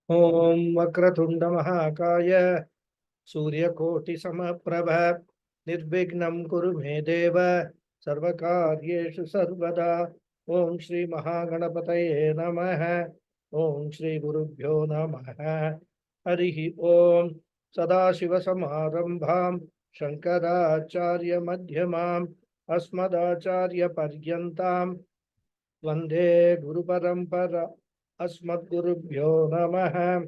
Om Vakratunda Mahakaya Suryakoti Samaprabha Nirvignam Kuru Me Deva Sarvakaryeshu Sarvada Om Shri Mahaganapataye Namaha Om Shri Gurubhyo Namaha Harihi Om Sadashiva Samarambham Shankaracharya Madhyamam Asmadacharya Paryantam Vande Guru Parampara Asmadgurubhyo Namaha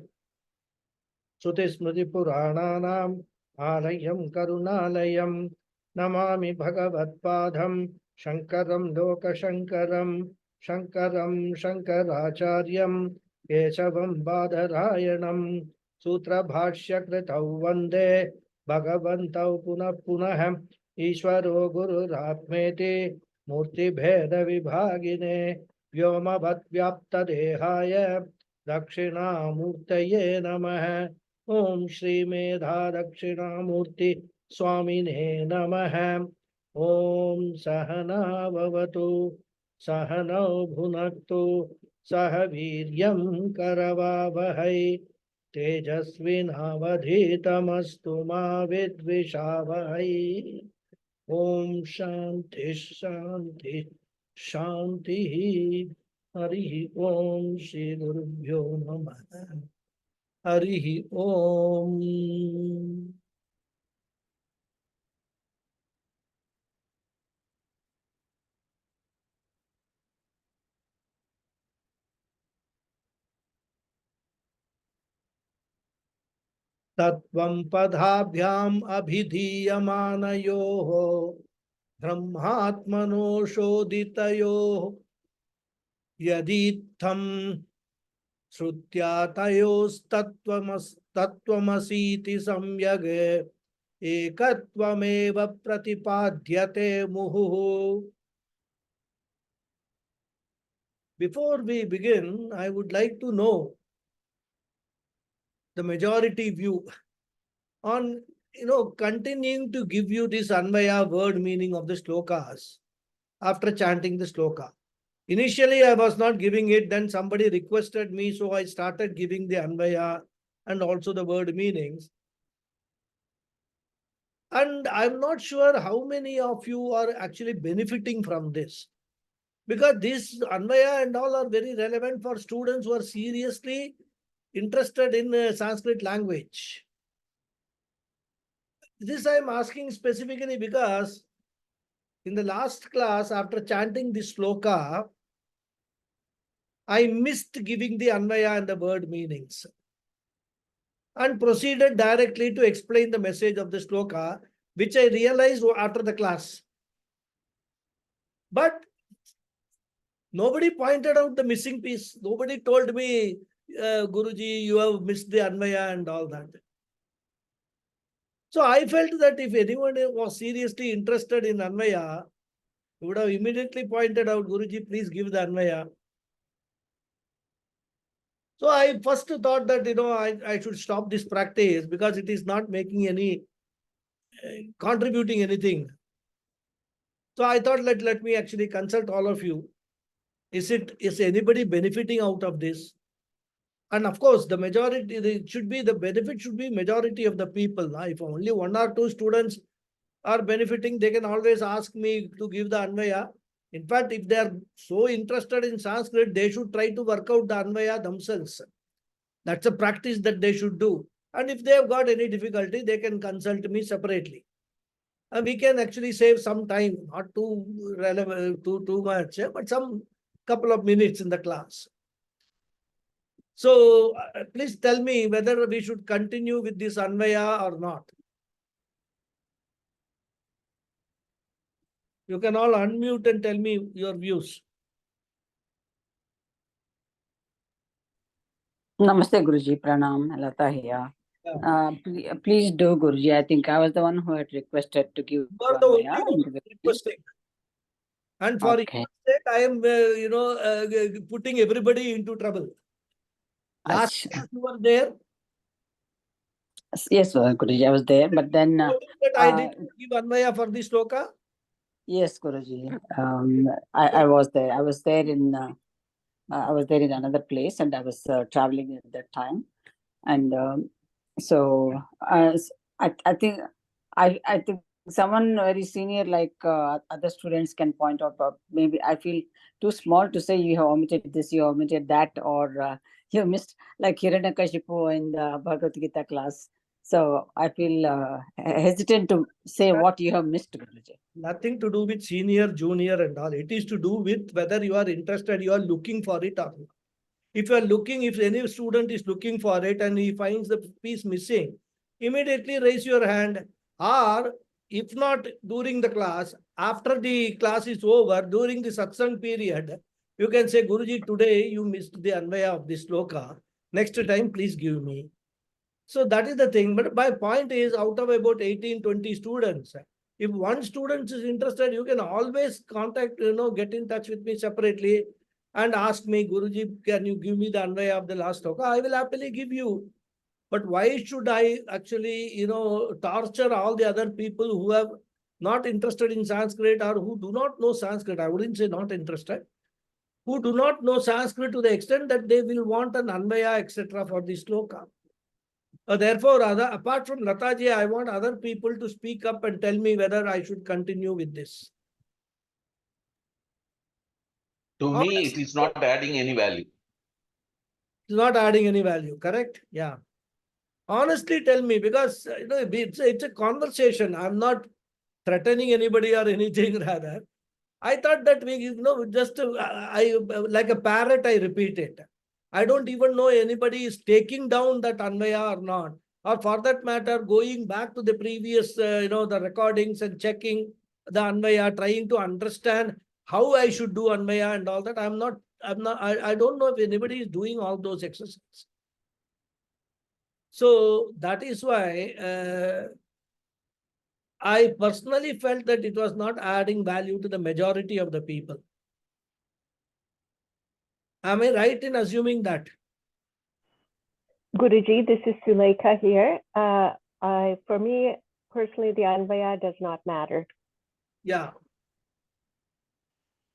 Shruti Smriti Purananam Alayam Karunalayam Namami Bhagavatpadam Shankaram Lokashankaram Shankaram Shankaracharyam Keshavam Badarayanam Sutra Bhashya Kritau Vande Bhagavantau Punah Punah Ishvaro Guru Ratmeti Murti Bheda Vibhagine Vyoma Bhatyapta Dehaya Dakshinamurtaye Namaha Om Shri Medha Dakshinamurti Swamine Namaha Om Sahana Bhavatu Sahana Bhunaktu Sahaviryam Karavavahai Tejasvinavadhitamastu ma vidvishavahai Om Shanti Shanti Shanti Harihi Om Shri Gurubhyo Namaha Harihi Om. Tattvam padhabhyam abhidhiyamanayoho brahmatmano shoditayoho yaditham Shrutyatayosthattvamasiti samyage ekattvameva pratipadyate muhu. Before we begin, I would like to know the majority view on continuing to give you this Anvaya word meaning of the slokas after chanting the sloka. Initially, I was not giving it. Then somebody requested me, so I started giving the Anvaya and also the word meanings. And I'm not sure how many of you are actually benefiting from this. Because this Anvaya and all are very relevant for students who are seriously interested in Sanskrit language. This I'm asking specifically because in the last class, after chanting this sloka, I missed giving the Anvaya and the word meanings and proceeded directly to explain the message of the sloka, which I realized after the class. But nobody pointed out the missing piece. Nobody told me, Guruji, you have missed the Anvaya and all that. So I felt that if anyone was seriously interested in Anvaya, he would have immediately pointed out, Guruji, please give the Anvaya. So I first thought that, I should stop this practice because it is not making any, contributing anything. So I thought, let me actually consult all of you. Is anybody benefiting out of this? And of course, the majority, the benefit should be majority of the people. If only one or two students are benefiting, they can always ask me to give the Anvaya. In fact, if they are so interested in Sanskrit, they should try to work out the Anvaya themselves. That's a practice that they should do. And if they have got any difficulty, they can consult me separately. And we can actually save some time, not too relevant, too much, but some couple of minutes in the class. So please tell me whether we should continue with this Anvaya or not. You can all unmute and tell me your views. Namaste, Guruji. Pranam. Lata here. Please do, Guruji. I think I was the one who had requested to give. You are the only one requesting. And for your sake, I am, putting everybody into trouble. Last time you were there. Yes, Guruji, I was there. But then I did give Anvaya for this sloka. Yes, Guruji. I was there. I was there in another place, and I was traveling at that time. And so I think I think someone very senior like other students can point out, maybe I feel too small to say you have omitted this, you have omitted that, or you missed like Hiranyakashipu in the Bhagavad Gita class. So I feel hesitant to say what you have missed, Guruji. Nothing to do with senior, junior, and all. It is to do with whether you are interested, you are looking for it or not. If you are looking, if any student is looking for it and he finds the piece missing, immediately raise your hand. Or if not during the class, after the class is over, during the satsang period, you can say, Guruji, today you missed the Anvaya of this sloka. Next time, please give me. So that is the thing. But my point is, out of about 18, 20 students, if one student is interested, you can always contact, get in touch with me separately and ask me, Guruji, can you give me the Anvaya of the last sloka? I will happily give you. But why should I actually, torture all the other people who have not interested in Sanskrit or who do not know Sanskrit? I wouldn't say not interested. Who do not know Sanskrit to the extent that they will want an Anvaya, etc. for the sloka. Therefore, apart from Lataji, I want other people to speak up and tell me whether I should continue with this. To me, it is not adding any value. It's not adding any value, correct? Yeah. Honestly, tell me, because it's a conversation. I'm not threatening anybody or anything rather. I thought that we, just I like a parrot, I repeat it. I don't even know anybody is taking down that Anvaya or not. Or for that matter, going back to the previous, the recordings and checking the Anvaya, trying to understand how I should do Anvaya and all that. I don't know if anybody is doing all those exercises. So that is why I personally felt that it was not adding value to the majority of the people. Am I right in assuming that? Guruji, this is Suleika here. For me, personally, the Anvaya does not matter. Yeah.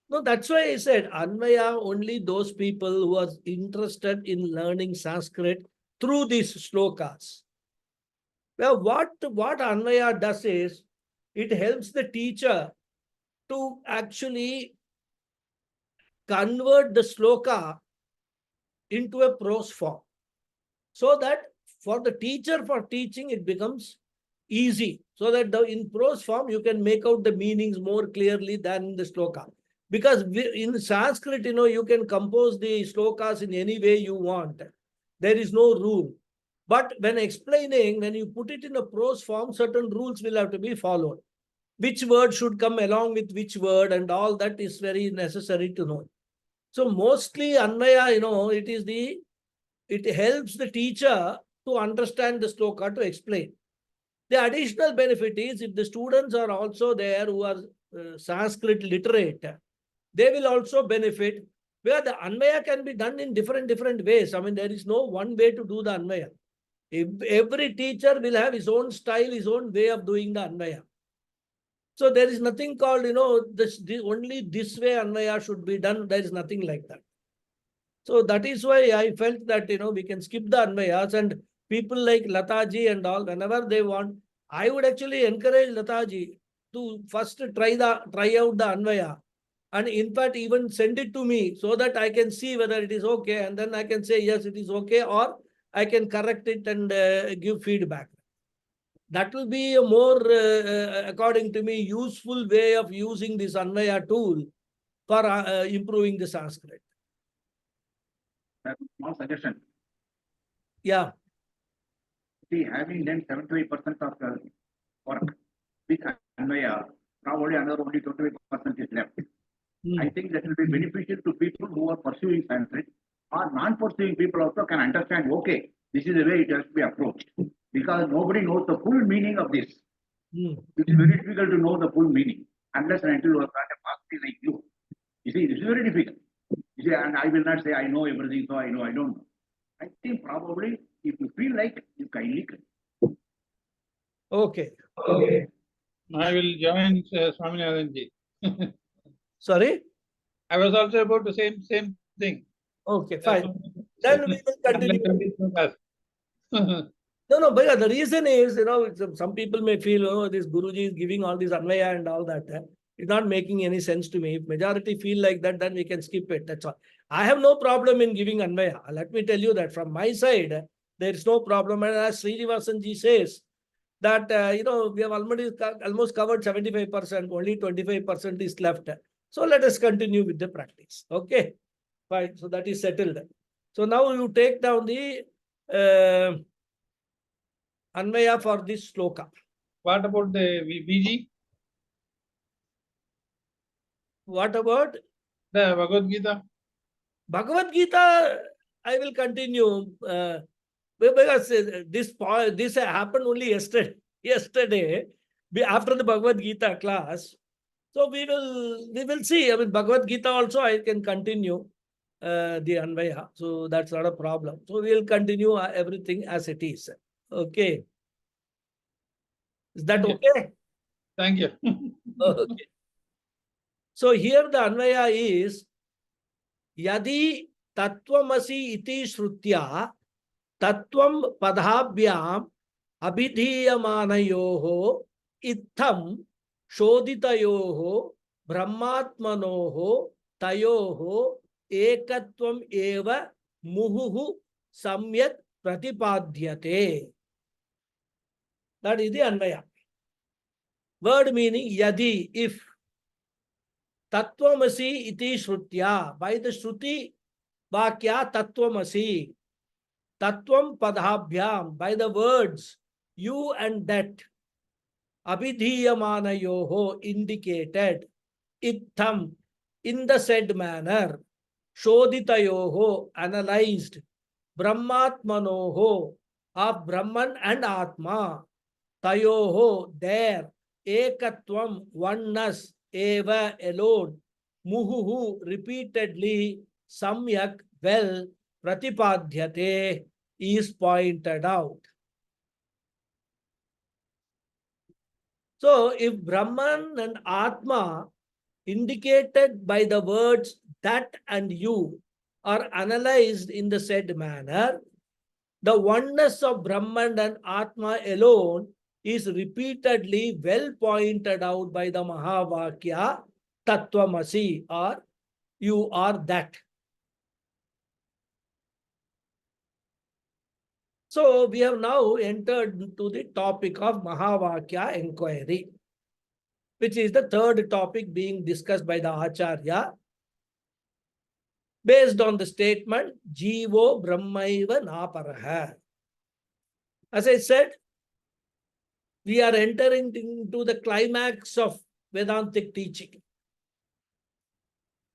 No, that's why I said Anvaya only those people who are interested in learning Sanskrit through these slokas. Well, what Anvaya does is, it helps the teacher to actually convert the sloka into a prose form. So that for the teacher, for teaching, it becomes easy. So that in prose form, you can make out the meanings more clearly than in the sloka. Because in Sanskrit, you can compose the slokas in any way you want. There is no rule. But when explaining, when you put it in a prose form, certain rules will have to be followed. Which word should come along with which word, and all that is very necessary to know. So mostly Anvaya, it helps the teacher to understand the sloka, to explain. The additional benefit is, if the students are also there who are Sanskrit literate, they will also benefit, where the Anvaya can be done in different ways. I mean, there is no one way to do the Anvaya. Every teacher will have his own style, his own way of doing the Anvaya. So there is nothing called, only this way Anvaya should be done. There is nothing like that. So that is why I felt that, we can skip the Anvayas, and people like Lataji and all, whenever they want, I would actually encourage Lataji to first try out the Anvaya. And in fact, even send it to me so that I can see whether it is okay. And then I can say, yes, it is okay, or I can correct it and give feedback. That will be a more, according to me, useful way of using this Anvaya tool for improving the Sanskrit. Small suggestion. Yeah. See, having done 75% of the work with Anvaya, now only 25% is left. I think that will be beneficial to people who are pursuing Sanskrit, or non-pursuing people also can understand, okay, this is the way it has to be approached. Because nobody knows the full meaning of this. It is very difficult to know the full meaning, unless and until you have got a mastery like you. You see, this is very difficult. You see, and I will not say I know everything, so I don't know. I think probably, if you feel like, you kindly can. Okay. I will join Swaminathanji. Sorry? I was also about to say same thing. Okay, fine. Then we will continue. No, but the reason is, some people may feel, oh, this Guruji is giving all this Anvaya and all that. It's not making any sense to me. If majority feel like that, then we can skip it. That's all. I have no problem in giving Anvaya. Let me tell you that from my side, there is no problem. And as Srinivasanji says, that, we have almost covered 75%, only 25% is left. So let us continue with the practice. Okay, fine. So that is settled. So now you take down the Anvaya for this sloka. What about the BG? What about The Bhagavad Gita? Bhagavad Gita? I will continue because this happened only yesterday. Yesterday, after the Bhagavad Gita class. So we will see. I mean, Bhagavad Gita also I can continue the Anvaya. So that's not a problem. So we will continue everything as it is. Okay. Is that Thank you. okay? Thank you. Okay. So here the Anvaya is Yadi Tattvamasi iti Shrutya Tattvam Padhabhyam Abhidhiyamanayoho Itham Shodhitayoho Brahmatmanoho Tayoho Ekatvam Eva Muhuhu Samyat Pratipadhyate. That is the Anvaya. Word meaning Yadi, if. Tattvamasi iti Shrutya. By the Shruti Vakya Tattvamasi. Tattvam Padhabhyam. By the words you and that. Abhidhiyamanayoho indicated. Itham in the said manner. Shodhitayoho analyzed. Brahmatmanoho of Brahman and Atma. Tayoho there. Ekatvam oneness. Eva alone. Muhuhu repeatedly. Samyak well. Pratipadhyate is pointed out. So if Brahman and Atma indicated by the words that and you are analyzed in the said manner, the oneness of Brahman and Atma alone is repeatedly well pointed out by the Mahavakya Tattvamasi, or you are that. So we have now entered into the topic of Mahavakya inquiry, which is the third topic being discussed by the Acharya, based on the statement, Jivo Brahmaiva Naparaha. As I said, we are entering into the climax of Vedantic teaching.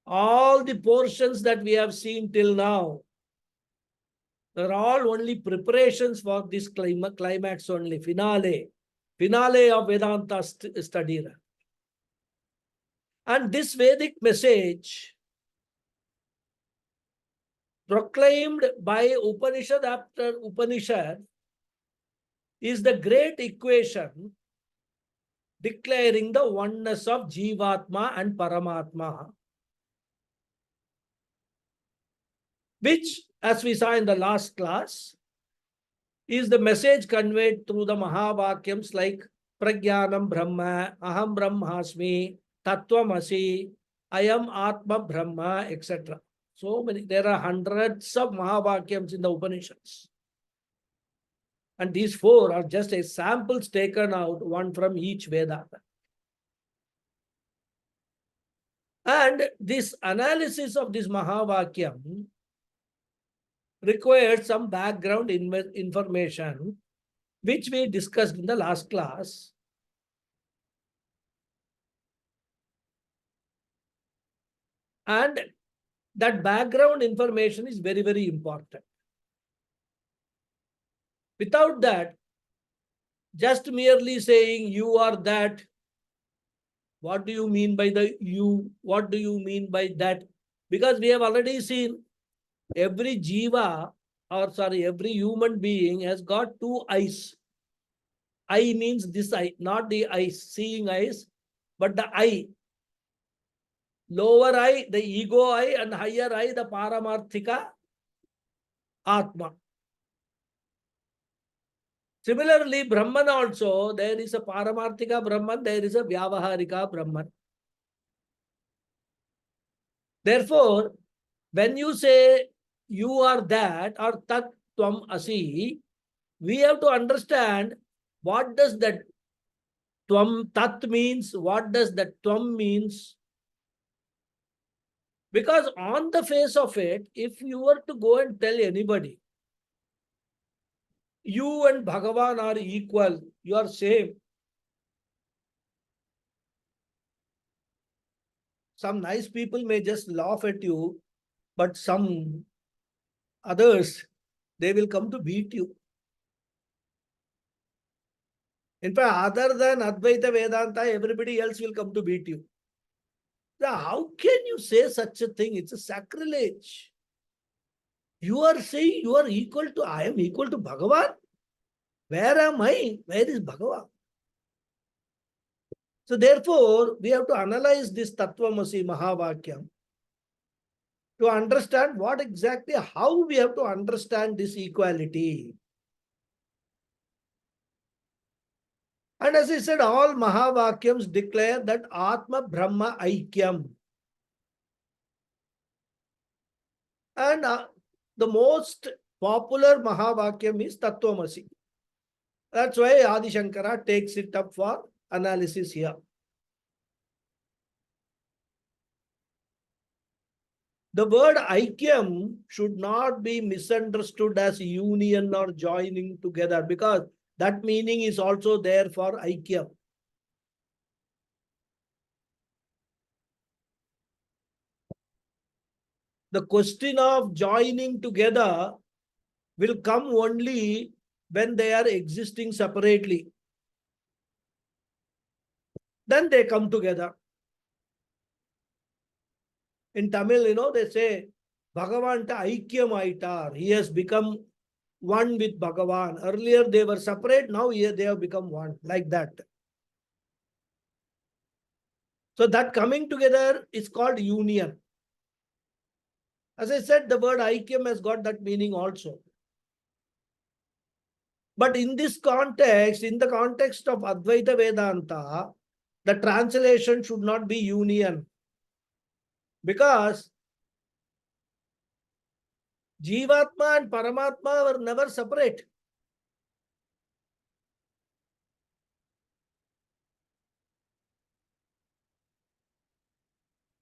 All the portions that we have seen till now, they're all only preparations for this climax only, finale of Vedanta study. And this Vedic message proclaimed by Upanishad after Upanishad is the great equation declaring the oneness of Jivatma and Paramatma, which, as we saw in the last class, is the message conveyed through the Mahavakyams like Prajnanam Brahma, Aham Brahmasmi, Tattvamasi, Ayam Atma Brahma, etc. So many, there are hundreds of Mahavakyams in the Upanishads. And these four are just a samples taken out, one from each Veda. And this analysis of this Mahavakyam required some background information, which we discussed in the last class. And that background information is very, very important. Without that, just merely saying you are that, what do you mean by the you? What do you mean by that? Because we have already seen every jiva, or sorry, every human being has got two eyes. Eye means this eye, not the eyes, seeing eyes, but the eye. Lower eye, the ego eye, and higher eye, the Paramarthika Atma. Similarly, Brahman also, there is a Paramarthika Brahman, there is a Vyavaharika Brahman. Therefore, when you say you are that or tat tvam asi, we have to understand what does that tvam tat means, what does that tvam means. Because on the face of it, if you were to go and tell anybody, you and Bhagavan are equal, you are same. Some nice people may just laugh at you, but some others, they will come to beat you. In fact, other than Advaita Vedanta, everybody else will come to beat you. Now, how can you say such a thing? It's a sacrilege. You are saying you are equal to, I am equal to Bhagavan. Where am I? Where is Bhagavan? So therefore, we have to analyze this Tattvamasi Mahavakyam to understand what exactly, how we have to understand this equality. And as I said, all Mahavakyams declare that Atma Brahma Aikyam. And the most popular Mahavakyam is Tattvamasi. That's why Adi Shankara takes it up for analysis here. The word Aikyam should not be misunderstood as union or joining together, because that meaning is also there for Aikyam. The question of joining together will come only when they are existing separately. Then they come together. In Tamil, they say, Bhagavan ta Aikyam aitar. He has become one with Bhagavan. Earlier they were separate, now here they have become one, like that. So that coming together is called union. As I said, the word Aikyam has got that meaning also. But in this context, in the context of Advaita Vedanta, the translation should not be union. Because Jivatma and Paramatma were never separate.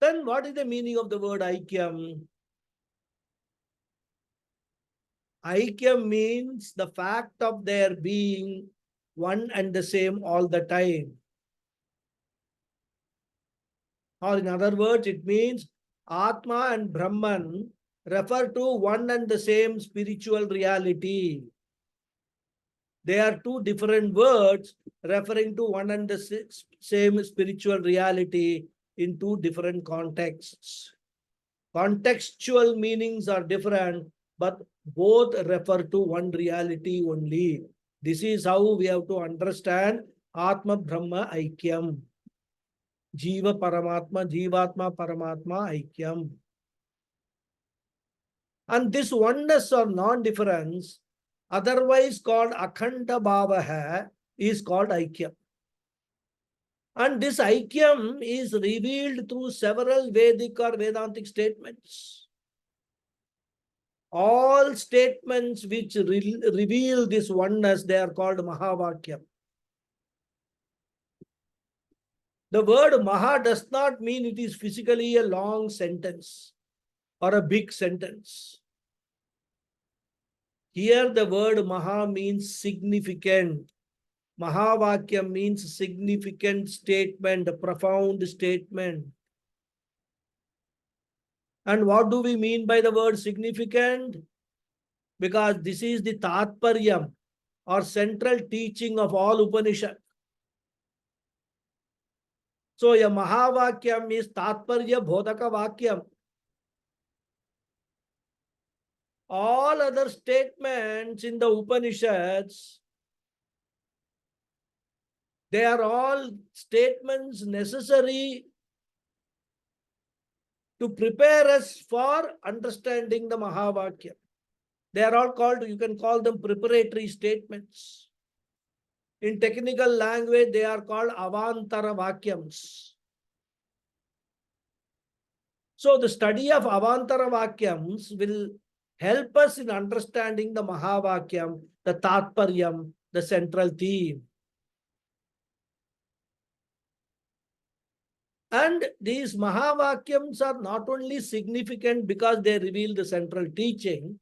Then what is the meaning of the word Aikyam? Aikyam means the fact of their being one and the same all the time. Or in other words, it means Atma and Brahman refer to one and the same spiritual reality. They are two different words referring to one and the same spiritual reality in two different contexts. Contextual meanings are different, but both refer to one reality only. This is how we have to understand Atma Brahma Aikyam. Jiva Paramatma, Jivatma Paramatma Aikyam. And this oneness or non-difference, otherwise called Akhanda Bhavaha, is called Aikyam. And this Aikyam is revealed through several Vedic or Vedantic statements. All statements which reveal this oneness, they are called Mahavakyam. The word Maha does not mean it is physically a long sentence or a big sentence. Here the word Maha means significant. Mahavakyam means significant statement, a profound statement. And what do we mean by the word significant? Because this is the Tatparyam or central teaching of all Upanishad. So a Mahavakyam is Tatparya Bodhaka Vakyam. All other statements in the Upanishads, they are all statements necessary to prepare us for understanding the Mahavakyam. They are all called, you can call them preparatory statements. In technical language, they are called avantara vakyams. So the study of avantara vakyams will help us in understanding the Mahavakyam, the Tatparyam, the central theme. And these Mahavakyams are not only significant because they reveal the central teaching,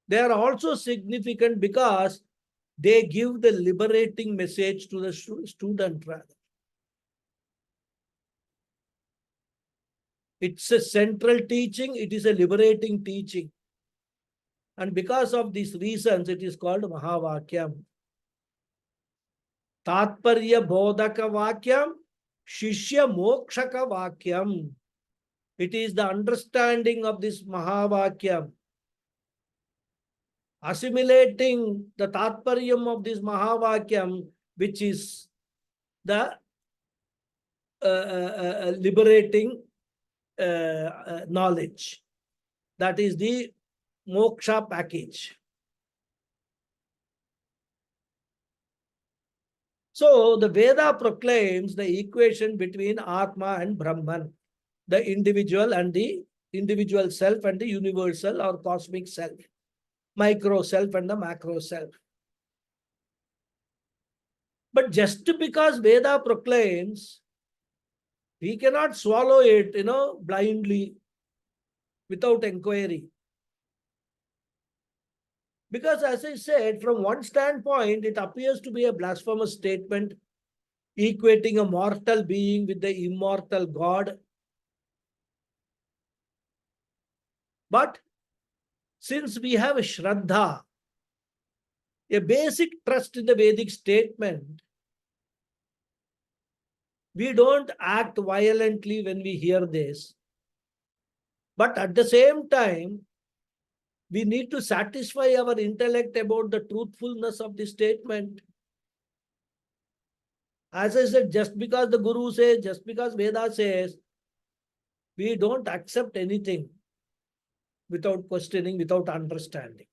they are also significant because they give the liberating message to the student rather. It's a central teaching, it is a liberating teaching. And because of these reasons, it is called Mahavakyam. Tatparya Bodhaka Vakyam, Shishya Mokshaka Vakyam. It is the understanding of this Mahavakyam, assimilating the Tatparyam of this Mahavakyam, which is the liberating knowledge. That is the moksha package. So the Veda proclaims the equation between Atma and Brahman, the individual self and the universal or cosmic self, micro self and the macro self. But just because Veda proclaims, we cannot swallow it, blindly, without inquiry. Because as I said, from one standpoint, it appears to be a blasphemous statement, equating a mortal being with the immortal God. But since we have a Shraddha, a basic trust in the Vedic statement, we don't act violently when we hear this. But at the same time, we need to satisfy our intellect about the truthfulness of the statement. As I said, just because the Guru says, just because Veda says, we don't accept anything without questioning, without understanding.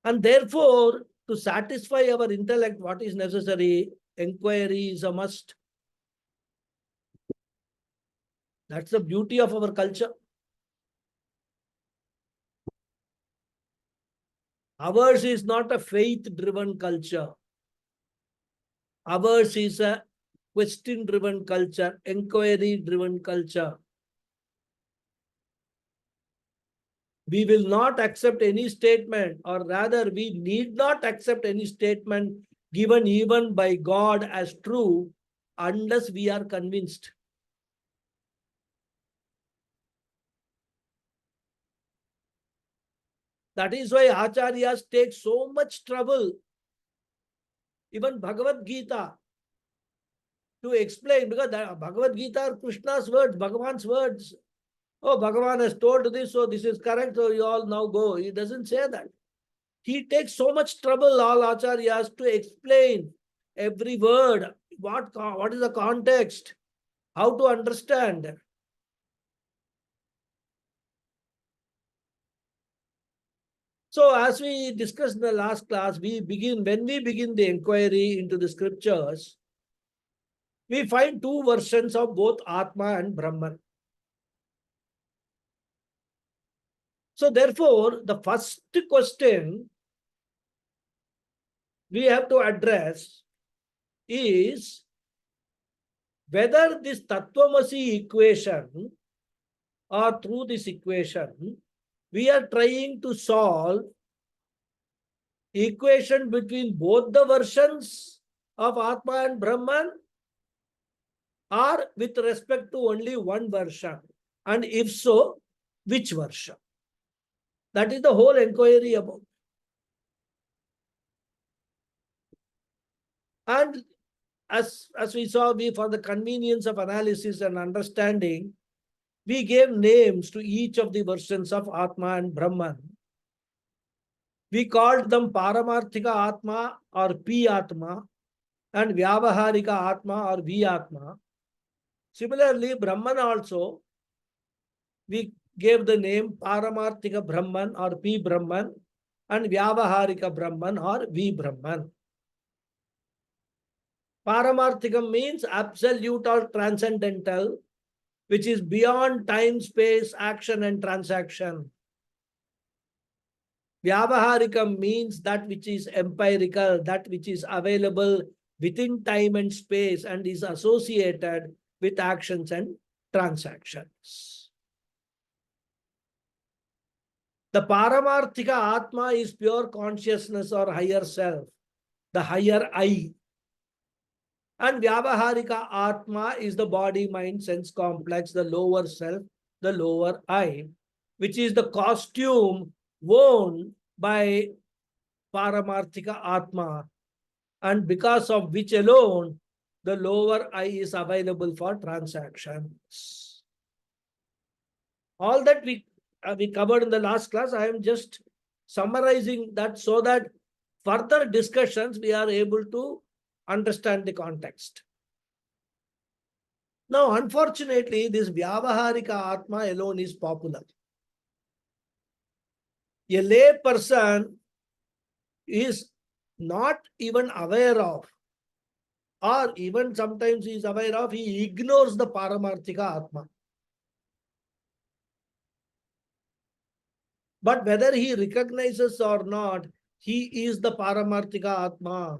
And therefore, to satisfy our intellect, what is necessary? Inquiry is a must. That's the beauty of our culture. Ours is not a faith-driven culture. Ours is a question-driven culture, inquiry-driven culture. We will not accept any statement, or rather, we need not accept any statement given even by God as true unless we are convinced. That is why Acharyas take so much trouble, even Bhagavad Gita, to explain, because Bhagavad Gita are Krishna's words, Bhagavan's words. Oh, Bhagavan has told this, so this is correct, so you all now go. He doesn't say that. He takes so much trouble, all Acharyas, to explain every word, what is the context, how to understand. So as we discussed in the last class, when we begin the inquiry into the scriptures, we find two versions of both Atma and Brahman. So therefore, the first question we have to address is whether this Tattvamasi equation, or through this equation, we are trying to solve equation between both the versions of Atma and Brahman, or with respect to only one version? And if so, which version? That is the whole inquiry about. And as we saw, for the convenience of analysis and understanding, we gave names to each of the versions of Atma and Brahman. We called them Paramarthika Atma or P Atma, and Vyavaharika Atma or V Atma. Similarly, Brahman also, we gave the name Paramarthika Brahman or P Brahman, and Vyavaharika Brahman or V Brahman. Paramarthikam means absolute or transcendental, which is beyond time, space, action, and transaction. Vyavaharikam means that which is empirical, that which is available within time and space and is associated with actions and transactions. The Paramarthika Atma is pure consciousness or higher self, the higher I. And Vyavaharika Atma is the body, mind, sense complex, the lower self, the lower I, which is the costume worn by Paramarthika Atma, and because of which alone the lower I is available for transactions. All that we covered in the last class, I am just summarizing that so that further discussions we are able to understand the context. Now, unfortunately, this Vyavaharika Atma alone is popular. A lay person is not even aware of, or even sometimes he is aware of, he ignores the Paramarthika Atma. But whether he recognizes or not, he is the Paramarthika Atma.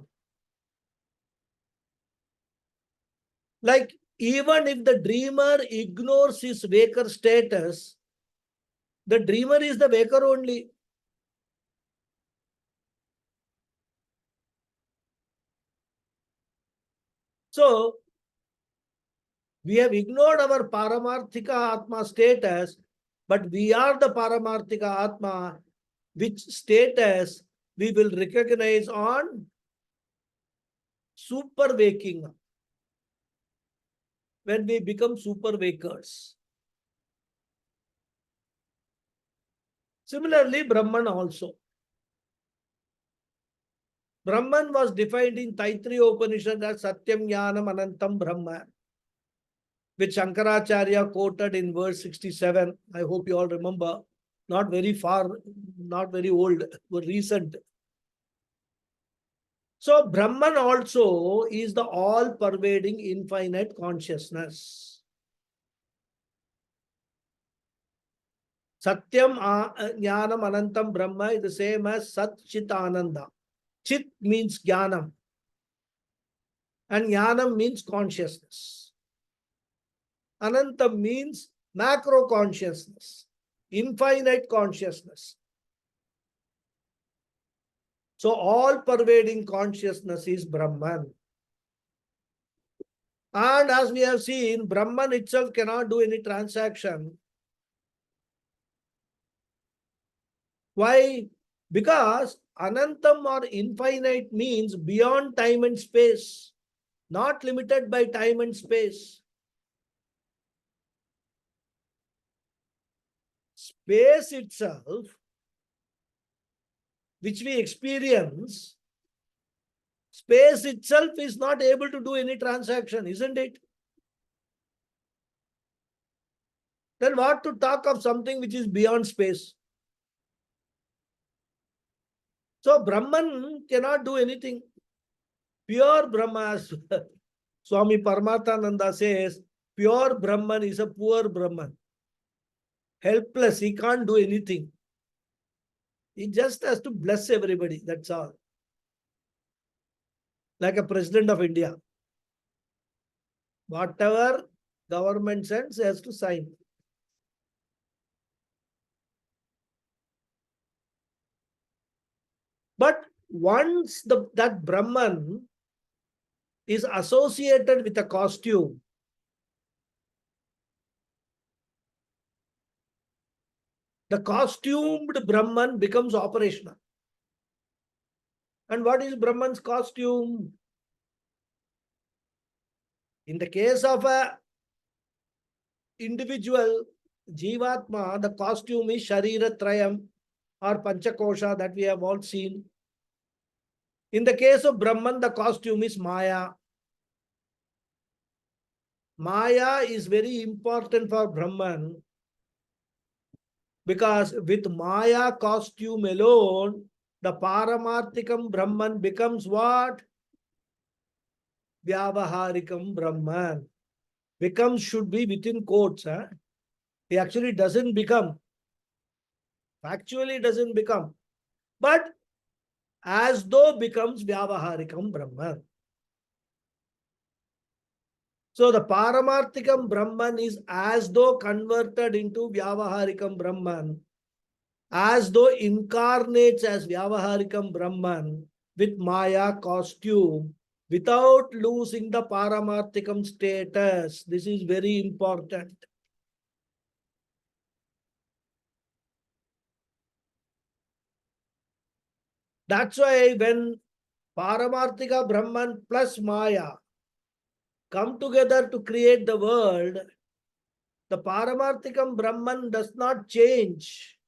Like, even if the dreamer ignores his waker status, the dreamer is the waker only. So, we have ignored our Paramarthika Atma status, but we are the Paramarthika Atma, which status we will recognize on super waking, when we become super wakers. Similarly, Brahman also. Brahman was defined in Taittiriya Upanishad as Satyam Jnanam Anantam Brahma, which Shankaracharya quoted in verse 67. I hope you all remember. Not very far, not very old, but recent. So, Brahman also is the all-pervading infinite consciousness. Satyam Jnanam Anantam Brahma is the same as Sat Chit Ananda. Chit means Jnanam, and Jnanam means consciousness. Anantam means macro consciousness, infinite consciousness. So all-pervading consciousness is Brahman. And as we have seen, Brahman itself cannot do any transaction. Why? Because Anantam or infinite means beyond time and space, not limited by time and space. Space itself, which we experience, space itself is not able to do any transaction, isn't it? Then what to talk of something which is beyond space? So Brahman cannot do anything. Pure Brahma, as Swami Paramathananda says, pure Brahman is a poor Brahman. Helpless, he can't do anything. He just has to bless everybody, that's all. Like a president of India. Whatever government sends, he has to sign. But once that Brahman is associated with a costume, the costumed Brahman becomes operational. And what is Brahman's costume? In the case of a individual Jivatma, the costume is Sharira Trayam or Panchakosha that we have all seen. In the case of Brahman, the costume is Maya. Maya is very important for Brahman because with Maya costume alone, the Paramarthikam Brahman becomes what? Vyavaharikam Brahman. Becomes should be within quotes. Huh? He actually doesn't become. Factually doesn't become. But as though becomes Vyavaharikam Brahman. So the Paramarthikam Brahman is as though converted into Vyavaharikam Brahman, as though incarnates as Vyavaharikam Brahman with Maya costume, without losing the Paramarthikam status. This is very important. That's why when Paramarthika Brahman plus Maya come together to create the world, the Paramarthikam Brahman does not change.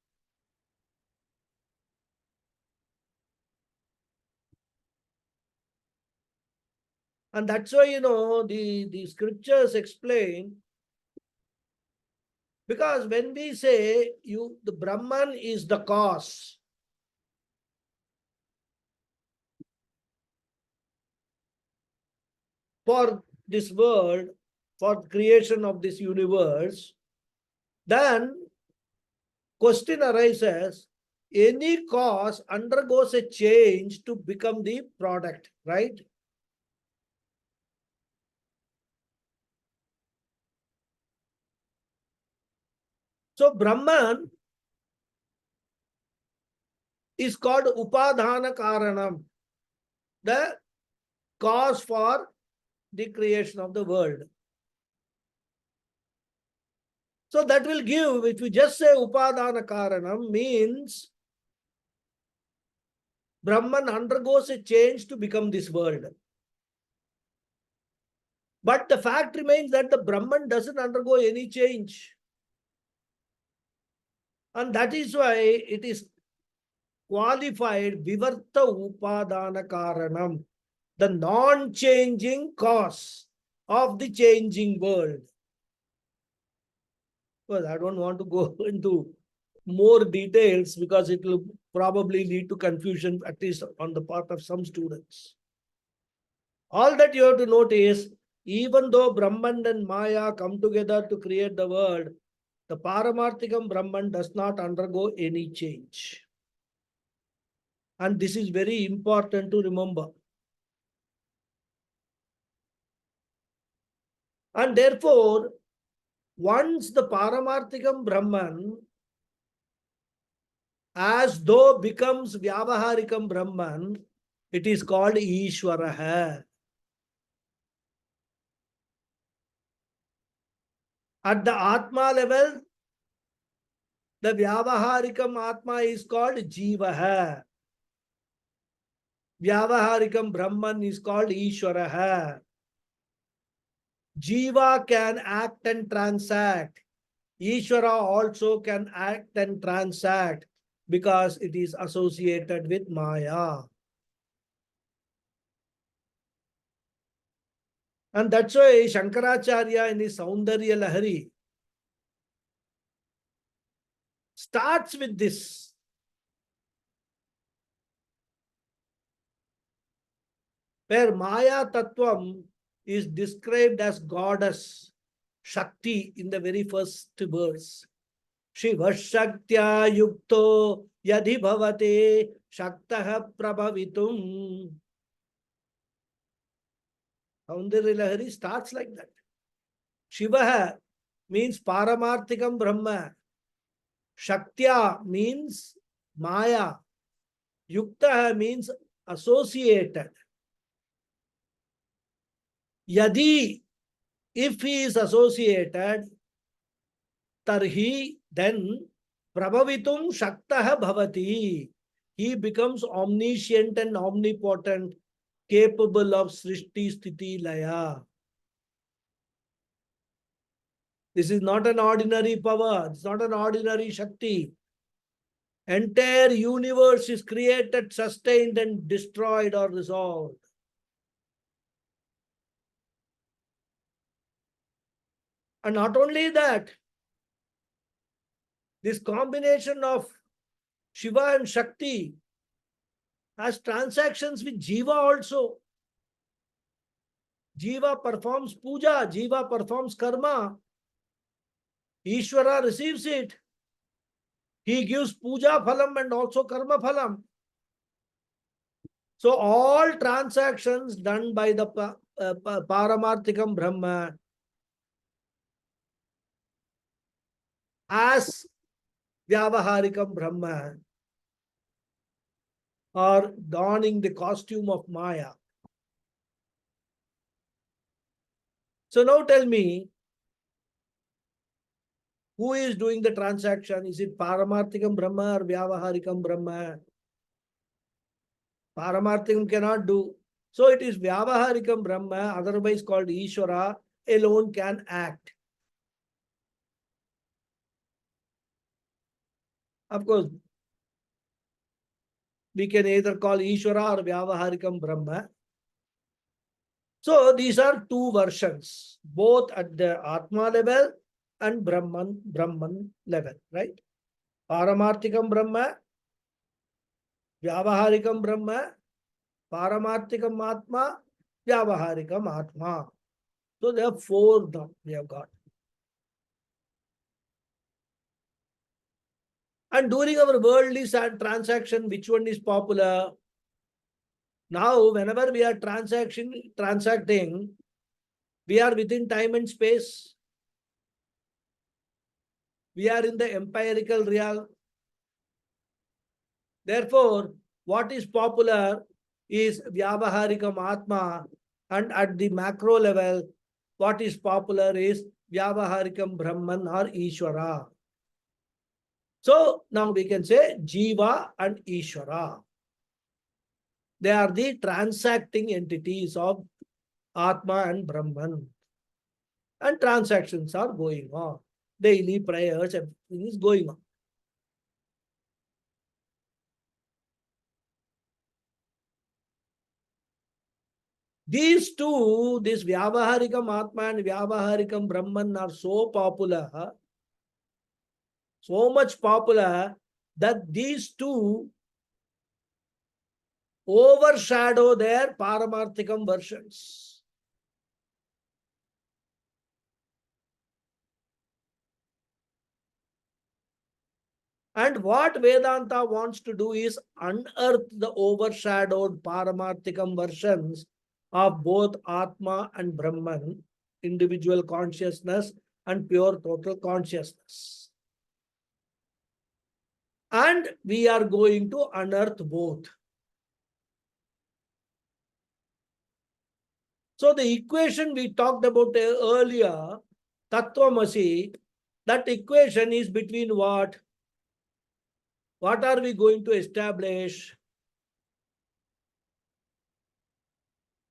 And that's why, the scriptures explain, because when we say the Brahman is the cause, for this world, for creation of this universe, then question arises, any cause undergoes a change to become the product, right? So Brahman is called Upadhana Karanam, the cause for the creation of the world. So that will give, if you just say Upadhana Karanam, means Brahman undergoes a change to become this world. But the fact remains that the Brahman doesn't undergo any change. And that is why it is qualified Vivarta Upadana Karanam, the non-changing cause of the changing world. Well, I don't want to go into more details because it will probably lead to confusion, at least on the part of some students. All that you have to note is, even though Brahman and Maya come together to create the world, the Paramarthikam Brahman does not undergo any change. And this is very important to remember. And therefore, once the Paramarthikam Brahman, as though becomes Vyavaharikam Brahman, it is called Ishwaraha. At the Atma level, the Vyavaharikam Atma is called Jivaha. Vyavaharikam Brahman is called Ishwaraha. Jiva can act and transact. Ishwara also can act and transact because it is associated with Maya. And that's why Shankaracharya in his Saundarya Lahari starts with this. Where Maya Tattvam is described as goddess Shakti in the very first verse. Shiva Shaktya Yukto Yadhi Bhavate Shaktaha Prabhavitum. Saundarya Lahari starts like that. Shiva means Paramarthikam Brahma. Shaktya means Maya. Yukta means associated. Yadi, if he is associated, tarhi, then prabhavitum shaktaha bhavati. He becomes omniscient and omnipotent, capable of srishti sthiti laya. This is not an ordinary power. It's not an ordinary Shakti. Entire universe is created, sustained, and destroyed or resolved. And not only that, this combination of Shiva and Shakti has transactions with Jiva also. Jiva performs puja, Jiva performs karma. Ishvara receives it. He gives puja phalam and also karma phalam. So all transactions done by the Paramarthikam Brahma as Vyavaharikam Brahma are donning the costume of Maya. So now tell me, who is doing the transaction? Is it Paramarthikam Brahma or Vyavaharikam Brahma? Paramarthikam cannot do. So it is Vyavaharikam Brahma, otherwise called Ishvara, alone can act. Of course, we can either call Ishvara or Vyavaharikam Brahma. So these are two versions, both at the Atma level and Brahman level, right? Paramarthikam Brahma, Vyavaharikam Brahma, Paramarthikam Atma, Vyavaharikam Atma. So there are four we have got. And during our worldly transaction, which one is popular? Now, whenever we are transacting, we are within time and space. We are in the empirical realm. Therefore, what is popular is Vyavaharikam Atma, and at the macro level, what is popular is Vyavaharikam Brahman or Ishvara. So now we can say Jiva and Ishvara. They are the transacting entities of Atma and Brahman. And transactions are going on. Daily prayers, everything is going on. These two, this Vyavaharikam Atma and Vyavaharikam Brahman are so popular, so much popular, that these two overshadow their Paramarthikam versions. And what Vedanta wants to do is unearth the overshadowed Paramarthikam versions of both Atma and Brahman, individual consciousness and pure total consciousness. And we are going to unearth both. So the equation we talked about earlier, Tattvamasi, that equation is between what? What are we going to establish?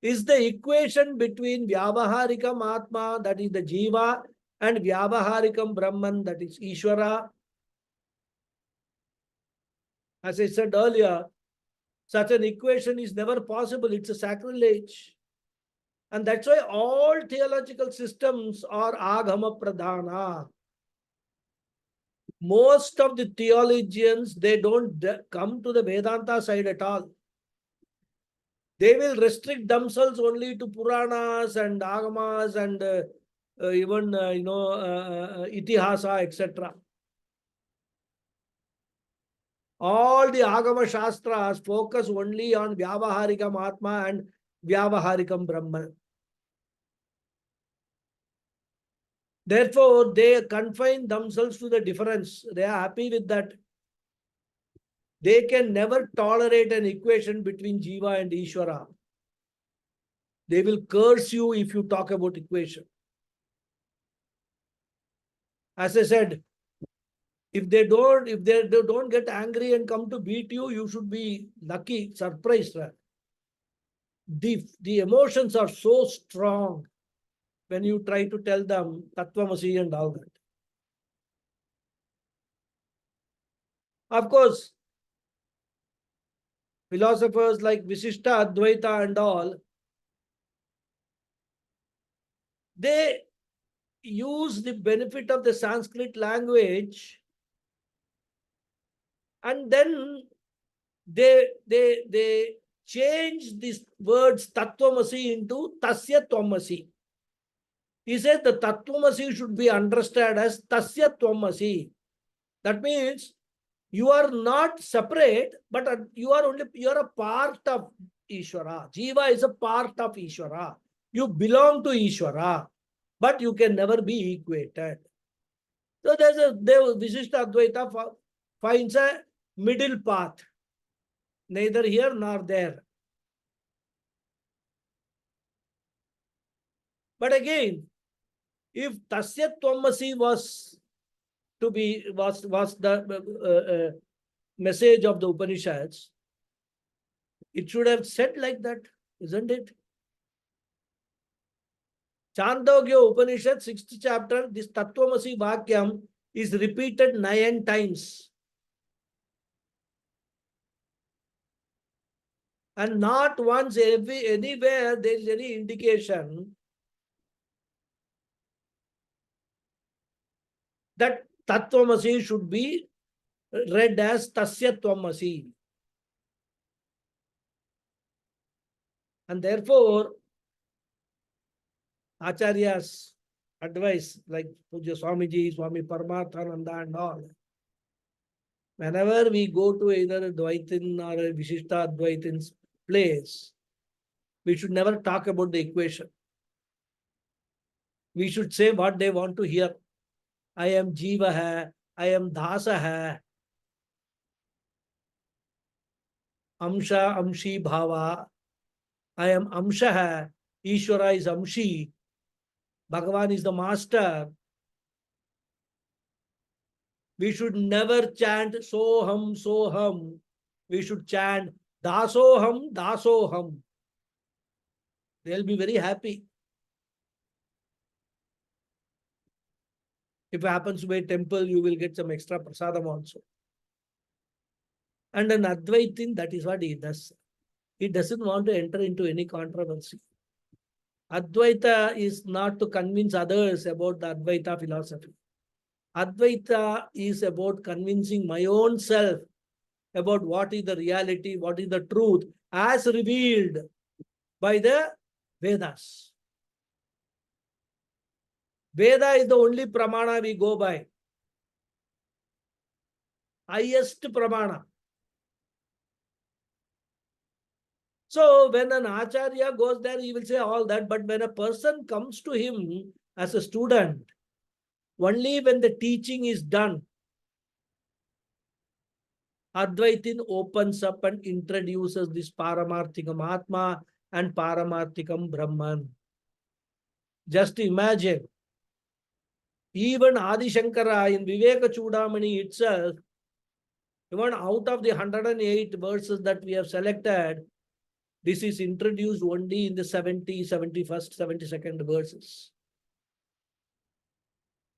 Is the equation between Vyavaharikam Atma, that is the Jiva, and Vyavaharikam Brahman, that is Ishvara. As I said earlier, such an equation is never possible. It's a sacrilege. And that's why all theological systems are Agama Pradhana. Most of the theologians, they don't come to the Vedanta side at all. They will restrict themselves only to Puranas and Agamas and even, Itihasa, etc. All the Agama Shastras focus only on Vyavaharikam Atma and Vyavaharikam Brahman. Therefore, they confine themselves to the difference. They are happy with that. They can never tolerate an equation between Jiva and Ishvara. They will curse you if you talk about equation. As I said, if they don't get angry and come to beat you, you should be lucky, surprised. The emotions are so strong when you try to tell them Tattvamasi and all that. Of course, philosophers like Visishta Advaita and all, they use the benefit of the Sanskrit language, and then they change these words Tattvamasi into Tasya Tvamasi. He said the Tattvamasi should be understood as Tasya Tvamasi. That means you are not separate, but you are a part of Ishvara. Jiva is a part of Ishvara. You belong to Ishvara, but you can never be equated. So Visishta Advaita finds a middle path, neither here nor there. But again, if Tasya Tvamasi was the message of the Upanishads, it should have said like that, isn't it? Chandogya Upanishad, 6th chapter, this Tattvamasi Vakyam is repeated 9 times. And not once anywhere there is any indication that Tattvamasi should be read as Tasya Tvamasi. And therefore, Acharya's advice, like Puja Swamiji, Swami Paramathananda and all, whenever we go to either a Dvaitin or a Vishishta Advaitin's place, we should never talk about the equation. We should say what they want to hear. I am Jiva hai, I am Dasa hai, Amsha, Amshi Bhava, I am Amsha hai, Ishvara is Amshi, Bhagavan is the master. We should never chant Soham, Soham. We should chant Dasoham, Dasoham. They'll be very happy. If it happens to be a temple, you will get some extra prasadam also. And an Advaitin, that is what he does. He doesn't want to enter into any controversy. Advaita is not to convince others about the Advaita philosophy. Advaita is about convincing my own self about what is the reality, what is the truth, as revealed by the Vedas. Veda is the only pramana we go by. Highest pramana. So when an Acharya goes there, he will say all that. But when a person comes to him as a student, only when the teaching is done, Advaitin opens up and introduces this Paramarthikam Atma and Paramarthikam Brahman. Just imagine, even Adi Shankara in Vivekachudamani itself, even out of the 108 verses that we have selected, this is introduced only in the 70, 71st, 72nd verses.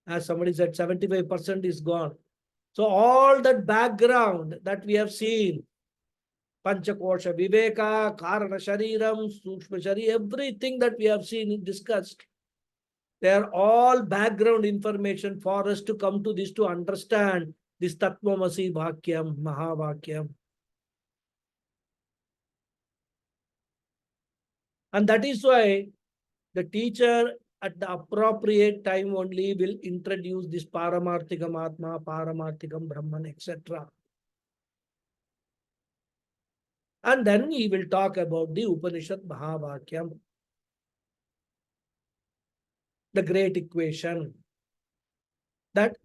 As somebody said, 75% is gone. So all that background that we have seen, Panchakosha Viveka, Karana Shariram, Sukshma Shari, everything that we have seen and discussed, they are all background information for us to come to this, to understand this Tattvamasi Bhakyam, Mahavakyam. And that is why the teacher at the appropriate time only will introduce this Paramarthikam Atma, Paramarthikam Brahman, etc. And then he will talk about the Upanishad Mahavakyam, the great equation. That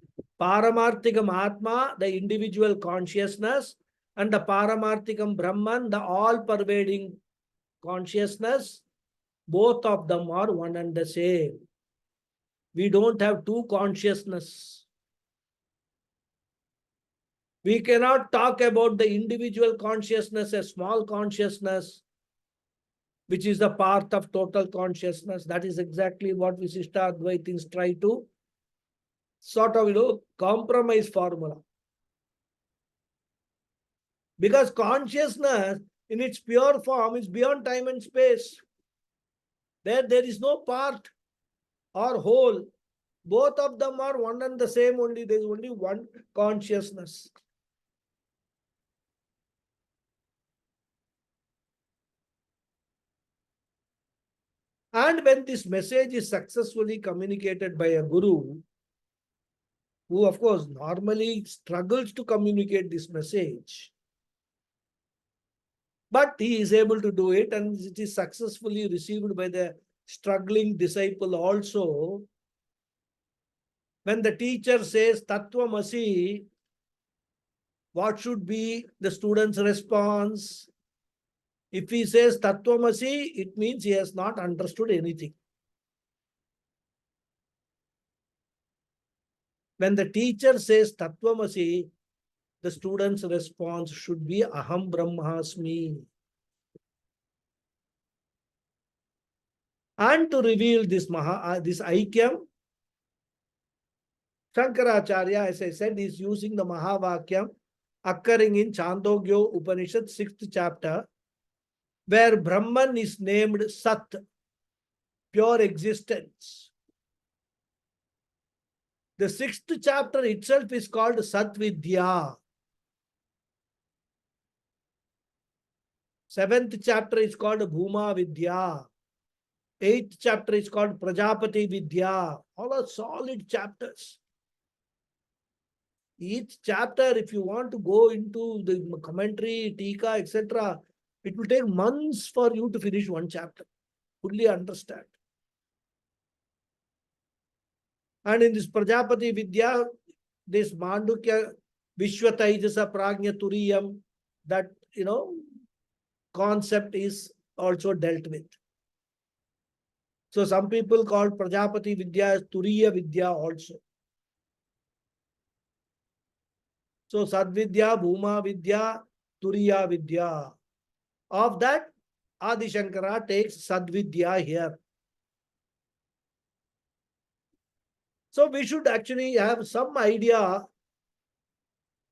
Paramarthikam Atma, the individual consciousness, and the Paramarthikam Brahman, the all-pervading consciousness, both of them are one and the same. We don't have two consciousness. We cannot talk about the individual consciousness, a small consciousness, which is the part of total consciousness. That is exactly what Visishta Advaitins try to sort of, compromise formula. Because consciousness in its pure form is beyond time and space. There is no part or whole. Both of them are one and the same only. There is only one consciousness. And when this message is successfully communicated by a guru, who of course normally struggles to communicate this message, but he is able to do it, and it is successfully received by the struggling disciple also. When the teacher says Tattvamasi, what should be the student's response? If he says Tattvamasi, it means he has not understood anything. When the teacher says Tattvamasi, the student's response should be Aham Brahmasmi. And to reveal this Aikyam, Shankaracharya, as I said, is using the Mahavakyam occurring in Chandogya Upanishad, 6th chapter, where Brahman is named Sat, pure existence. The 6th chapter itself is called Sat Vidya. 7th chapter is called Bhuma Vidya. 8th chapter is called Prajapati Vidya. All are solid chapters. Each chapter, if you want to go into the commentary, Tika, etc., it will take months for you to finish one chapter, fully understand. And in this Prajapati Vidya, this Mandukya Vishwataijasa Pragnya Turiyam, that, concept is also dealt with. So some people call Prajapati Vidya as Turiya Vidya also. So Sadvidya, Bhuma Vidya, Turiya Vidya. Of that, Adi Shankara takes Sadvidya here. So we should actually have some idea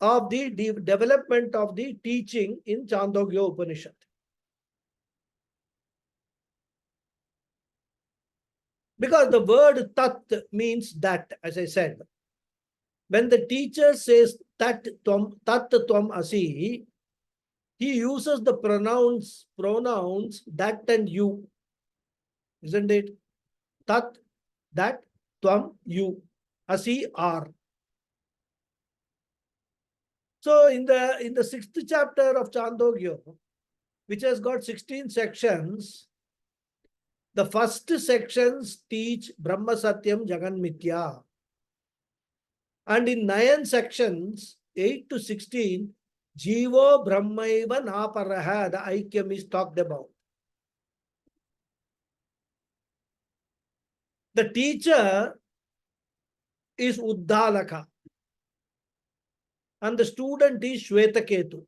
of the development of the teaching in Chandogya Upanishad. Because the word Tat means that, as I said. When the teacher says Tat Tvam Asi, he uses the pronouns that and you. Isn't it? Tat, that, Tvam, you. Asi, are. So in the 6th chapter of Chandogya, which has got 16 sections, the first sections teach Brahma Satyam Jagan Mithya. And in 9 sections, 8 to 16, Jivo Brahmaiva Naparaha, the Aikyam is talked about. The teacher is Uddalaka. And the student is Shvetaketu.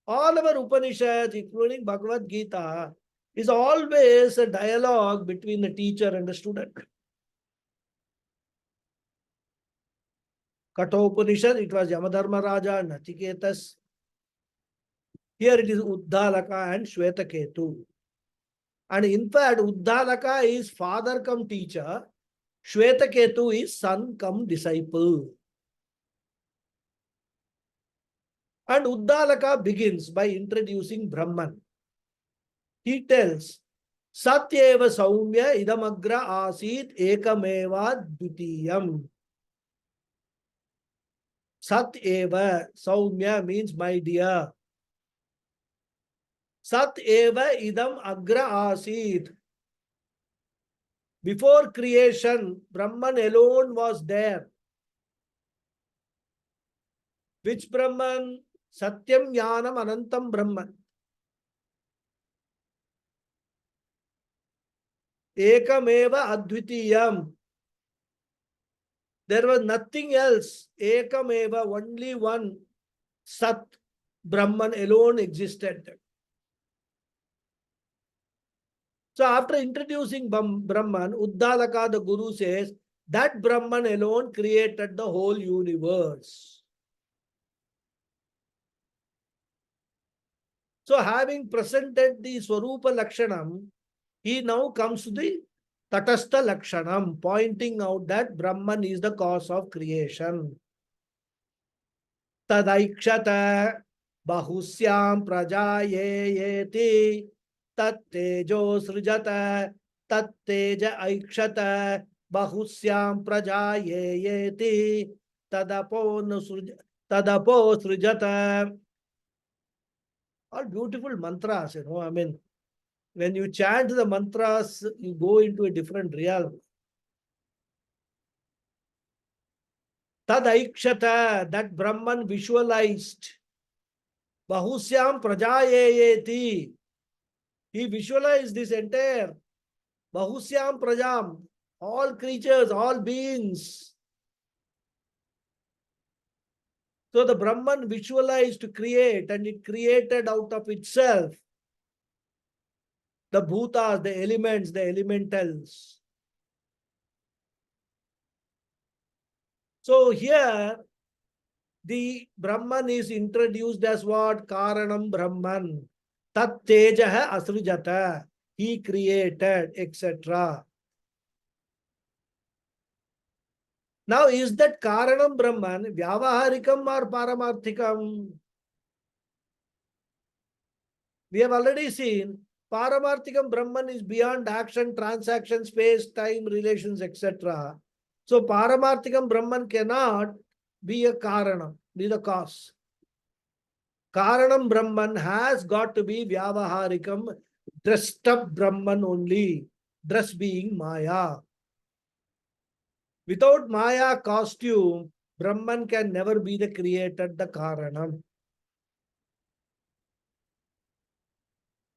All our Upanishads, including Bhagavad Gita, is always a dialogue between the teacher and the student. Kathopanishad, it was Yamadharma Raja and Nachiketas. Here it is Uddalaka and Shvetaketu. And in fact, Uddalaka is father cum teacher. Shvetaketu is son cum disciple. And Uddalaka begins by introducing Brahman. He tells, Satyeva Saumya idamagra asit ekameva dvitiyam. Satyeva Saumya means my dear. Satyeva idam agra asit. Before creation, Brahman alone was there. Which Brahman? Satyam Jnanam Anantam Brahman. Ekameva Advitiyam. There was nothing else. Ekameva, only one. Sat, Brahman alone existed. So after introducing Brahman, Uddalaka, the Guru says, that Brahman alone created the whole universe. So having presented the Swarupa Lakshanam, he now comes to the Tatastha Lakshanam, pointing out that Brahman is the cause of creation. Tadaikshata bahusyam prajayeti tat tejo srijata tat teja aikshata bahusyam prajayeti tadapo srujata. All beautiful mantras, I mean, when you chant the mantras, you go into a different realm. Tad aikshata, that Brahman visualized. Bahusyam prajayeti. He visualized this entire Bahusyam prajam, all creatures, all beings. So the Brahman visualized to create, and it created out of itself the bhutas, the elements, the elementals. So here, the Brahman is introduced as what? Karanam Brahman. Tat tejaha asrujata. He created, etc. Now, is that Karanam Brahman Vyavaharikam or Paramarthikam? We have already seen Paramarthikam Brahman is beyond action, transaction, space, time, relations, etc. So, Paramarthikam Brahman cannot be a Karanam, be the cause. Karanam Brahman has got to be Vyavaharikam, dressed up Brahman only, dress being Maya. Without Maya costume, Brahman can never be the creator, the Karanam.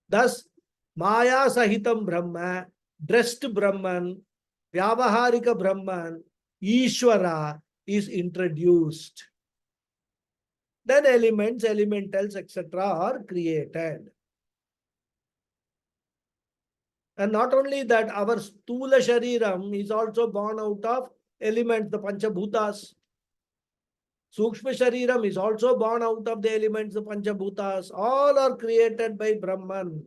Thus, Maya Sahitam Brahma, dressed Brahman, Vyavaharika Brahman, Ishvara is introduced. Then elements, elementals, etc. are created. And not only that, our Stula Shariram is also born out of elements, the Panchabhutas. Sukshma Shariram is also born out of the elements, the Panchabhutas. All are created by Brahman.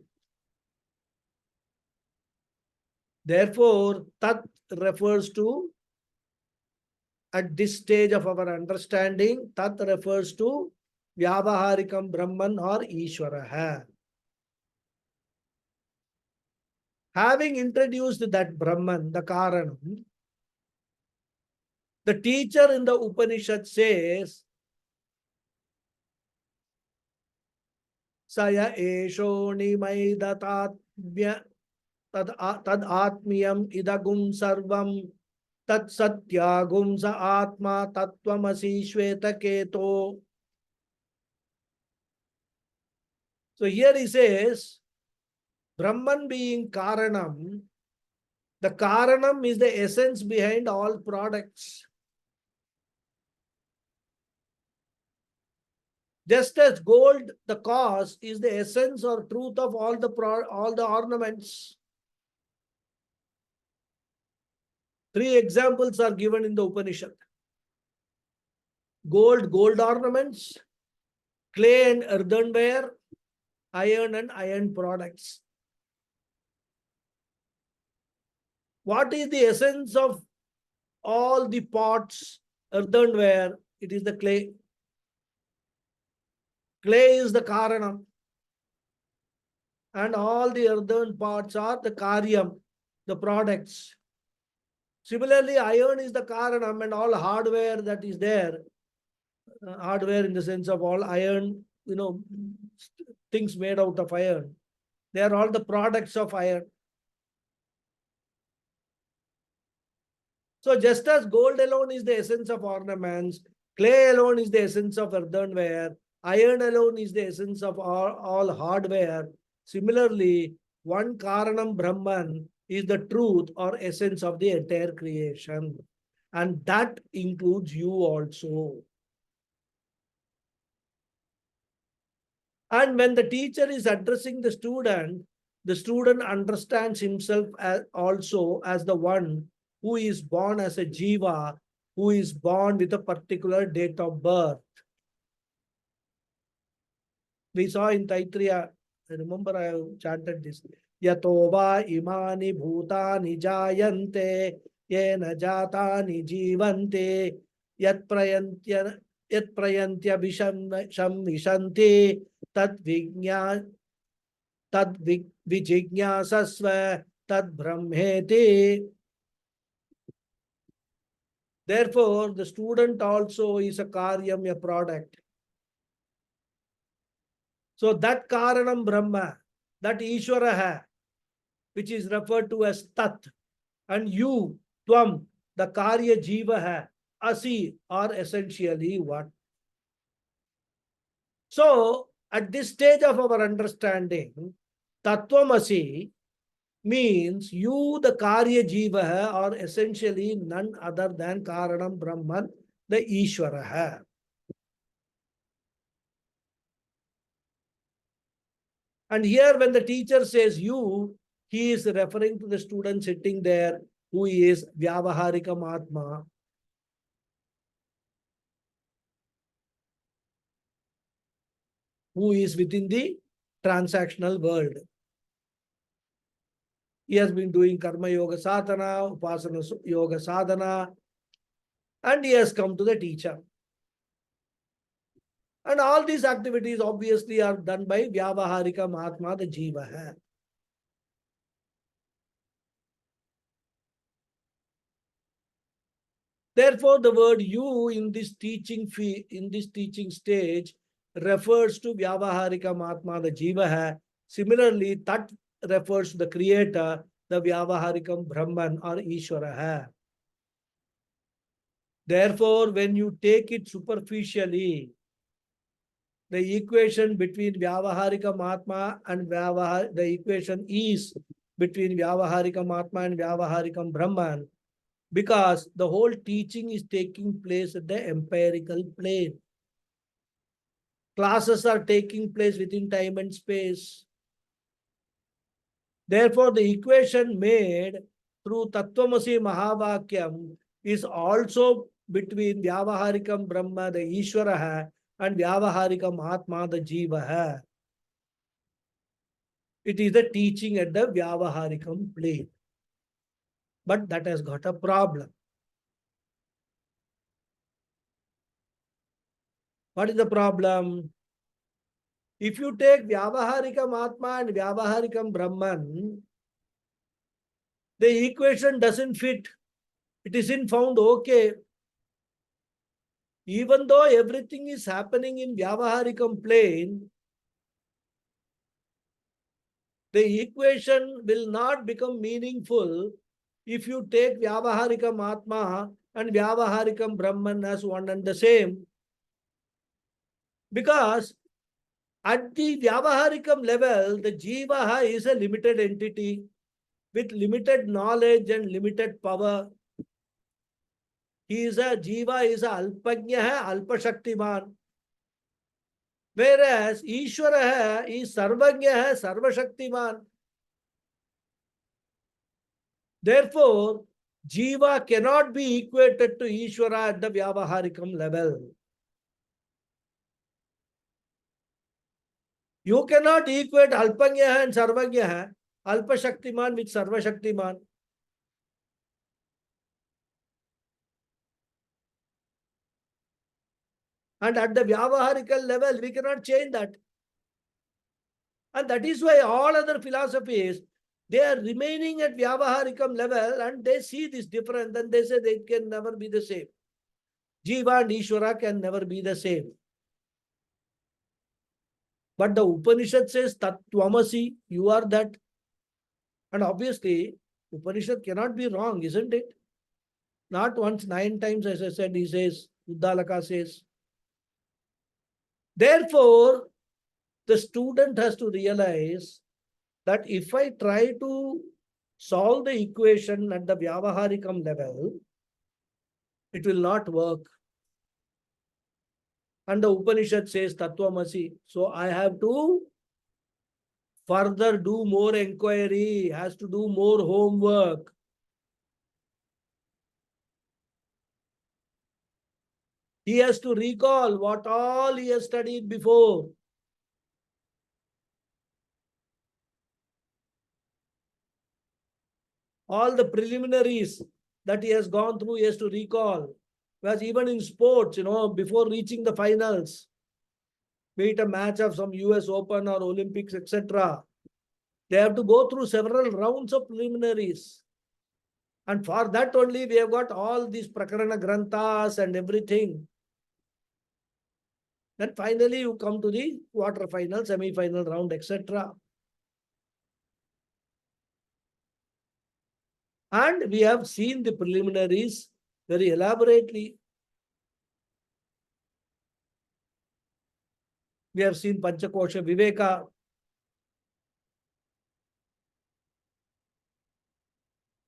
Therefore, Tat refers to, at this stage of our understanding, Tat refers to Vyavaharikam Brahman or Ishvaraha. Having introduced that Brahman, the Karanam, the teacher in the Upanishad says, Saya eshoni maidatatmya tad atmiyam idagum sarvam tat satyagum sa atma tattvamasi shvetaketo. So here he says, Brahman being Karanam, the Karanam is the essence behind all products. Just as gold, the cause, is the essence or truth of all the ornaments. Three examples are given in the Upanishad. Gold ornaments, clay and earthenware, iron and iron products. What is the essence of all the pots, earthenware? It is the clay. Clay is the Karanam. And all the earthen parts are the Karyam, the products. Similarly, iron is the Karanam, and all hardware that is there, hardware in the sense of all iron, things made out of iron. They are all the products of iron. So just as gold alone is the essence of ornaments, clay alone is the essence of earthenware, iron alone is the essence of all hardware. Similarly, one Karanam Brahman is the truth or essence of the entire creation. And that includes you also. And when the teacher is addressing the student understands himself also as the one who is born as a jiva, who is born with a particular date of birth. We saw in Taittiriya, I remember I have chanted this. Yato va imani bhutani jayante, yena jatani jivante, yat prayantya visham vishanti, tad vijñasasva tad brahmeti. Therefore, the student also is a karyam, a product. So that karanam brahma, that Ishvara hai, which is referred to as tat, and you, tvam, the karya jiva hai, asi, are essentially one. So, at this stage of our understanding, tattvamasi means you, the karya jiva hai, are essentially none other than karanam brahman, the Ishvara hai. And here when the teacher says you, he is referring to the student sitting there who is Vyavaharikam Atma. Who is within the transactional world. He has been doing Karma Yoga Sadhana, Upasana Yoga Sadhana, and he has come to the teacher. And all these activities obviously are done by Vyavaharika Mahatma, the Jiva hai. Therefore, the word you in this teaching stage refers to Vyavaharika Mahatma, the Jiva hai. Similarly, Tat refers to the creator, the Vyavaharikam Brahman or Ishvara hai. Therefore, when you take it superficially, the equation between Vyavaharika Mahatma and the equation is between Vyavaharika Mahatma and Vyavaharikam Brahman, because the whole teaching is taking place at the empirical plane. Classes are taking place within time and space. Therefore, the equation made through Tattvamasi Mahavakyam is also between Vyavaharikam Brahma, the Ishvara hai, and Vyavaharikam Atma, the Jiva hai. It is the teaching at the Vyavaharikam plane. But that has got a problem. What is the problem? If you take Vyavaharikam Atma and Vyavaharikam Brahman, the equation doesn't fit. It isn't found okay. Even though everything is happening in Vyavaharikam plane, the equation will not become meaningful if you take Vyavaharikam Atma and Vyavaharikam Brahman as one and the same. Because at the Vyavaharikam level, the Jiva is a limited entity with limited knowledge and limited power. Jiva is a Alpanya, Alpashaktiman. Whereas Ishvara is Sarvanya, Sarvashaktiman. Therefore, Jiva cannot be equated to Ishvara at the Vyavaharikam level. You cannot equate Alpanya and Sarvanya, Alpashaktiman with Sarvashaktiman. And at the Vyavaharikal level, we cannot change that. And that is why all other philosophies, they are remaining at Vyavaharikam level and they see this difference and they say they can never be the same. Jiva and Ishvara can never be the same. But the Upanishad says, Tattvamasi, you are that. And obviously, Upanishad cannot be wrong, isn't it? Not once, 9 times, as I said, he says, Uddalaka says. Therefore, the student has to realize that if I try to solve the equation at the Vyavaharikam level, it will not work. And the Upanishad says Tattvamasi. So I have to further do more inquiry, has to do more homework. He has to recall what all he has studied before. All the preliminaries that he has gone through, he has to recall. Whereas even in sports, before reaching the finals, be it a match of some US Open or Olympics, etc., They have to go through several rounds of preliminaries. And for that only, we have got all these Prakarana Granthas and everything. Then finally, you come to the quarter-final, semi-final round, etc. And we have seen the preliminaries very elaborately. We have seen Panchakosha Viveka.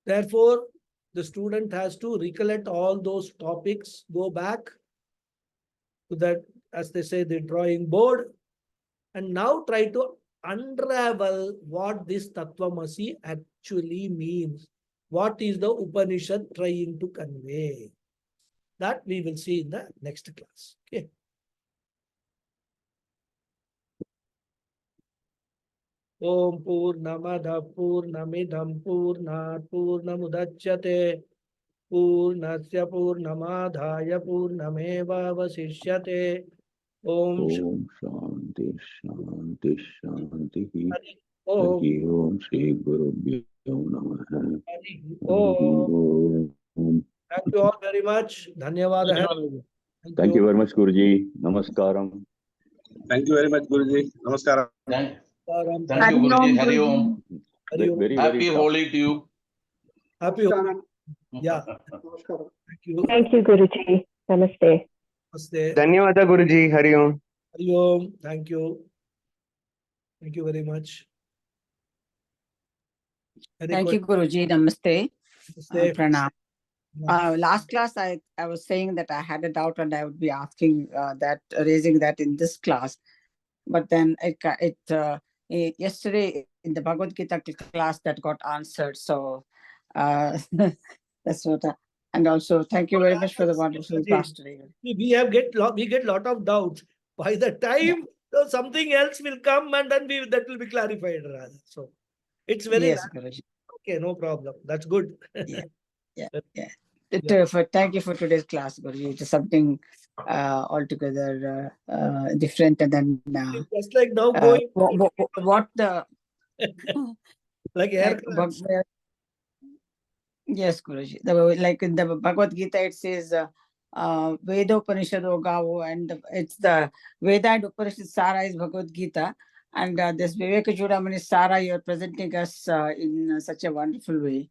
Therefore, the student has to recollect all those topics, go back to that, as they say, the drawing board, and now try to unravel what this Tattvamasi actually means. What is the Upanishad trying to convey? That we will see in the next class. Okay. Om Purnamada Purnamidam Purnat Purnamudachyate Purnasya Purnamadhaya Purnameva Vasishyate Om Om Shanti Shanti Shanti Om Hari Om Shri Gurubhyo Namaha Hari Om. Thank you all very much. Dhanyawad. Thank you very much, Guruji. Namaskaram. Thank you very much, Guruji. Namaskaram. Thank Hari you, Guruji. Om, Hari Guruji. Om. Very, Happy very tough. Holi to you. Happy Holi. Yeah. Thank you. Thank you, Guruji. Namaste. Namaste. ಧನ್ಯವಾದ ಗುರುಜಿ ಹರಿ ಓಂ Hari Om. Thank you. Thank you very much. Any Thank you, questions? Guruji. Namaste. Namaste. Pranam. Last class, I was saying that I had a doubt and I would be asking raising that in this class. But then yesterday in the Bhagavad Gita class that got answered. So that's what. And also, thank you very much for the wonderful class today. We get lot of doubts. By the time something else will come, and then that will be clarified rather. So it's very Yes, Guruji. okay, no problem. That's good. Thank you for today's class, Guruji. It is something altogether different, and then Just like now going what the like aircraft. Yes, Guruji. Like in the Bhagavad Gita, it says Veda Upanishado Gavo, and it's the Veda and Upanishad Sara is Bhagavad Gita, and this Vivekachudamani Sara you are presenting us in such a wonderful way.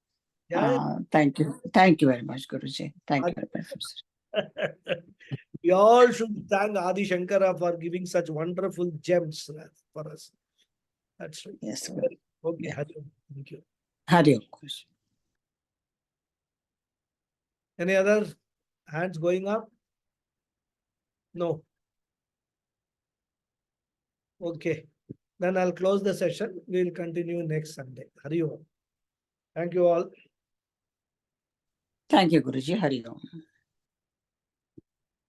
Thank you very much, Guruji. Thank you very much. We all should thank Adi Shankara for giving such wonderful gems for us. That's right. Yes. Okay. Hari Om. Thank you. Hari Om, Guruji. Any other hands going up? No. Okay. Then I'll close the session. We'll continue next Sunday. Hari Om. Thank you all. Thank you, Guruji. Hari Om.